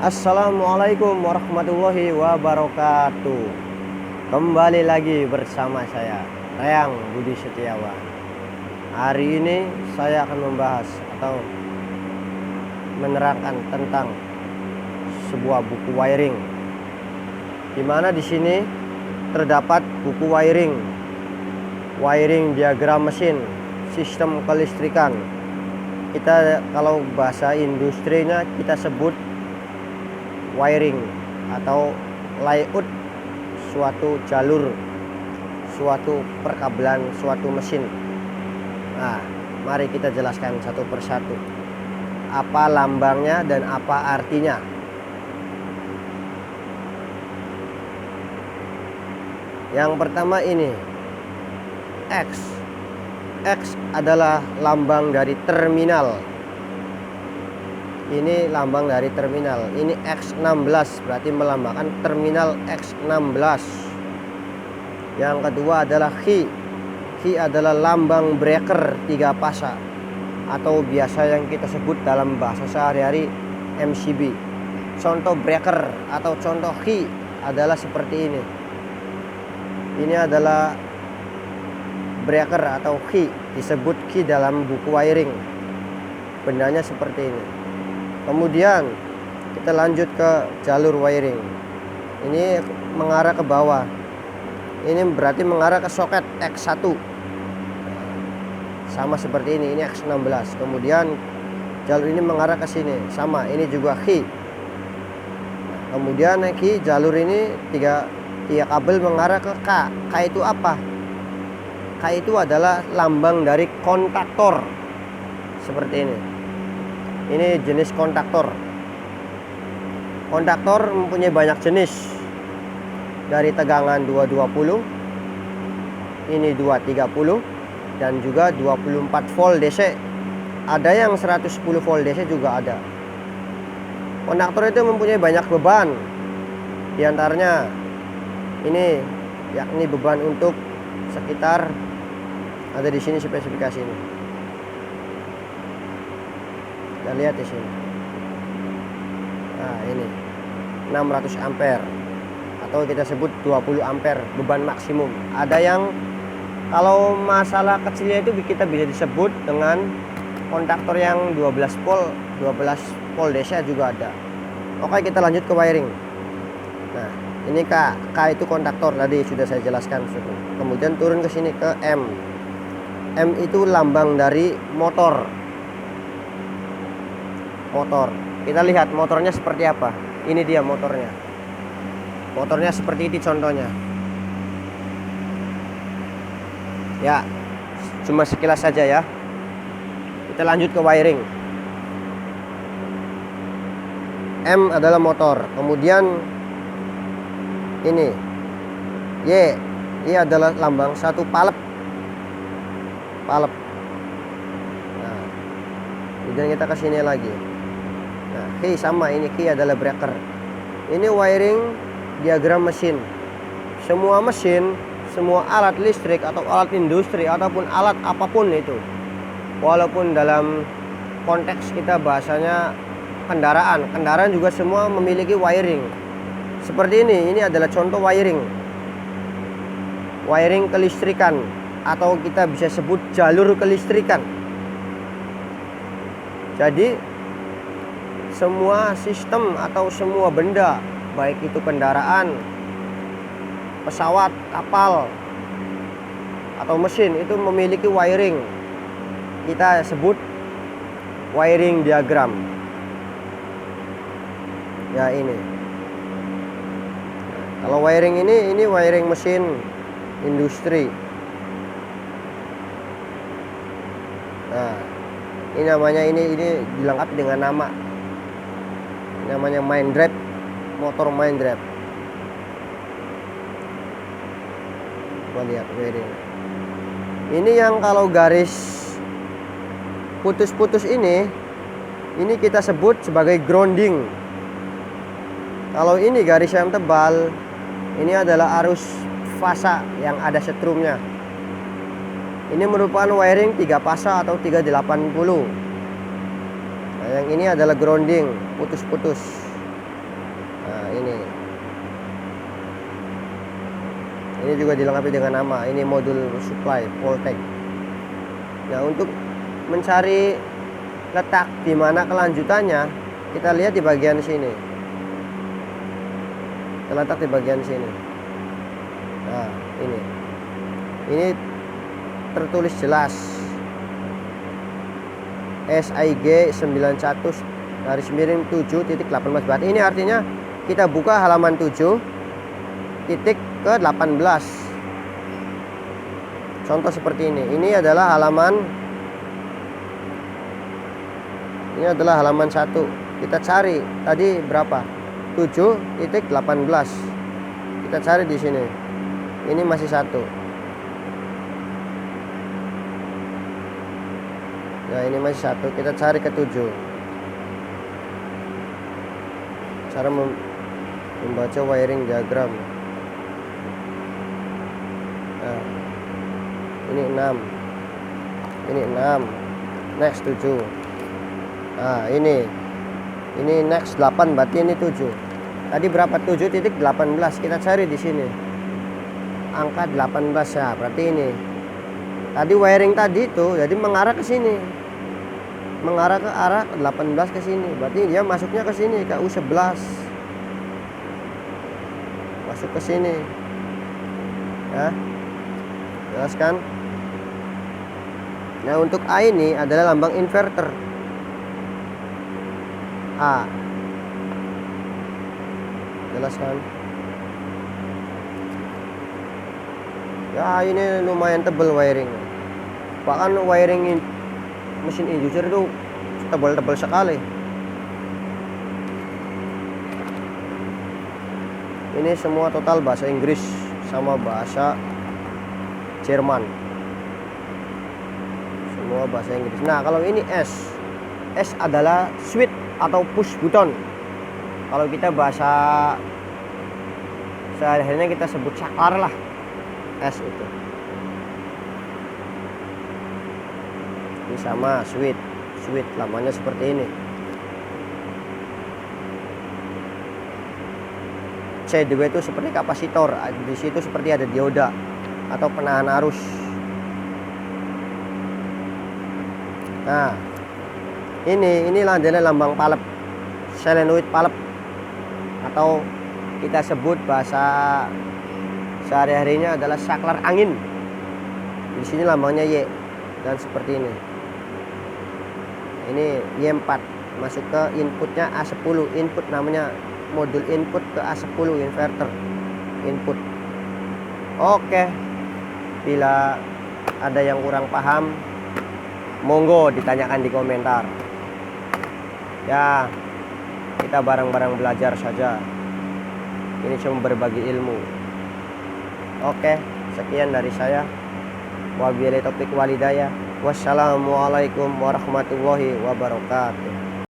Assalamualaikum warahmatullahi wabarakatuh. Kembali lagi bersama saya, Rayang Budi Setiawan. Hari ini saya akan membahas atau menerangkan tentang sebuah buku wiring, di mana di sini terdapat buku wiring diagram mesin, sistem kelistrikan. Kita kalau bahasa industrinya kita sebut wiring atau layout suatu jalur, suatu perkabelan, suatu mesin. Nah, mari kita jelaskan satu persatu apa lambangnya dan apa artinya. Yang pertama ini X. X adalah lambang dari terminal. Ini lambang dari terminal. Ini X16, berarti melambangkan terminal X16. Yang kedua adalah Q. Q adalah lambang breaker 3 fasa, atau biasa yang kita sebut dalam bahasa sehari-hari MCB. Contoh breaker atau contoh Q adalah seperti ini. Ini adalah breaker atau Q, disebut Q dalam buku wiring. Bendanya seperti ini. Kemudian kita lanjut ke jalur wiring. Ini mengarah ke bawah. Ini berarti mengarah ke soket X1. Sama seperti ini X16. Kemudian jalur ini mengarah ke sini, sama, ini juga Q. Kemudian Q, jalur ini tiga kabel mengarah ke K. K itu apa? K itu adalah lambang dari kontaktor. Seperti ini. Ini jenis kontaktor. Kontaktor mempunyai banyak jenis. Dari tegangan 220, ini 230, dan juga 24 volt DC. Ada yang 110 volt DC juga ada. Kontaktor itu mempunyai banyak beban. Di antaranya ini, yakni beban untuk sekitar, ada di sini spesifikasi ini. Kita lihat di sini. Nah, ini 600 ampere atau kita sebut 20 ampere beban maksimum. Ada yang kalau masalah kecilnya itu kita bisa disebut dengan kontaktor yang 12 volt DC juga ada. Oke, kita lanjut ke wiring. Nah, ini K itu kontaktor, tadi sudah saya jelaskan. Kemudian turun ke sini ke M. M itu lambang dari motor. Kita lihat motornya seperti apa. Ini dia motornya. Motornya seperti ini contohnya. Ya, cuma sekilas saja ya. Kita lanjut ke wiring. M adalah motor. Kemudian ini Y adalah lambang satu palep. Nah, kemudian kita ke sini lagi. Nah, Q sama, ini Q adalah breaker. Ini wiring diagram mesin. Semua mesin, semua alat listrik atau alat industri ataupun alat apapun itu, walaupun dalam konteks kita bahasanya kendaraan juga semua memiliki wiring. Seperti ini adalah contoh wiring kelistrikan, atau kita bisa sebut jalur kelistrikan. Jadi semua sistem atau semua benda, baik itu kendaraan, pesawat, kapal, atau mesin, itu memiliki wiring. Kita sebut wiring diagram. Ya, ini. Kalau wiring ini wiring mesin industri. Nah, ini namanya, ini dilengkapi dengan nama. Namanya main drive, motor main drive. Lihat wiring. Ini yang kalau garis putus-putus ini kita sebut sebagai grounding. Kalau ini garis yang tebal, ini adalah arus fasa yang ada setrumnya. Ini merupakan wiring 3 fasa atau 380. Nah, yang ini adalah grounding, putus-putus. Nah, ini juga dilengkapi dengan nama, ini modul supply voltage. Nah, untuk mencari letak di mana kelanjutannya, kita lihat di bagian sini. Terletak di bagian sini. Nah, ini tertulis jelas SIG 91-7.18. Berarti ini artinya kita buka halaman 7 titik ke 18. Contoh seperti ini. Ini adalah halaman 1. Kita cari tadi berapa? 7.18. Kita cari di sini. Ini masih 1. Nah, ini masih 1. Kita cari ke 7. Cara membaca wiring diagram. Nah, ini 6. Ini 6. Next 7. Nah, ini next 8, berarti ini 7. Tadi berapa? 7.18. Kita cari di sini. Angka 18 ya, berarti ini. Tadi wiring tadi itu jadi mengarah ke sini. Mengarah ke arah 18 ke sini. Berarti dia masuknya ke sini, ke U11. Masuk ke sini. Ya. Jelas kan? Nah, untuk A ini adalah lambang inverter. A. Jelas kan? Ya, ini lumayan tebal wiring. Bahkan wiring mesin inducer itu tebal-tebal sekali. Ini semua total bahasa Inggris sama bahasa Jerman. Semua bahasa Inggris. Nah, kalau ini S adalah switch atau push button. Kalau kita bahasa sehari-harinya kita sebut saklar lah. S itu. Ini sama switch lamanya seperti ini. C2 itu seperti kapasitor. Di situ seperti ada dioda atau penahan arus. Nah, inilah adalah lambang palep, solenoid palep, atau kita sebut bahasa sehari-harinya adalah saklar angin. Di sini lambangnya Y dan seperti ini. Ini Y4 masuk ke inputnya A10. Input namanya modul input ke A10 inverter input. Oke, bila ada yang kurang paham, monggo ditanyakan di komentar. Ya, kita bareng-bareng belajar saja. Ini cuma berbagi ilmu. Oke, sekian dari saya. Wabillahi taufiq walhidayah. Wassalamualaikum warahmatullahi wabarakatuh.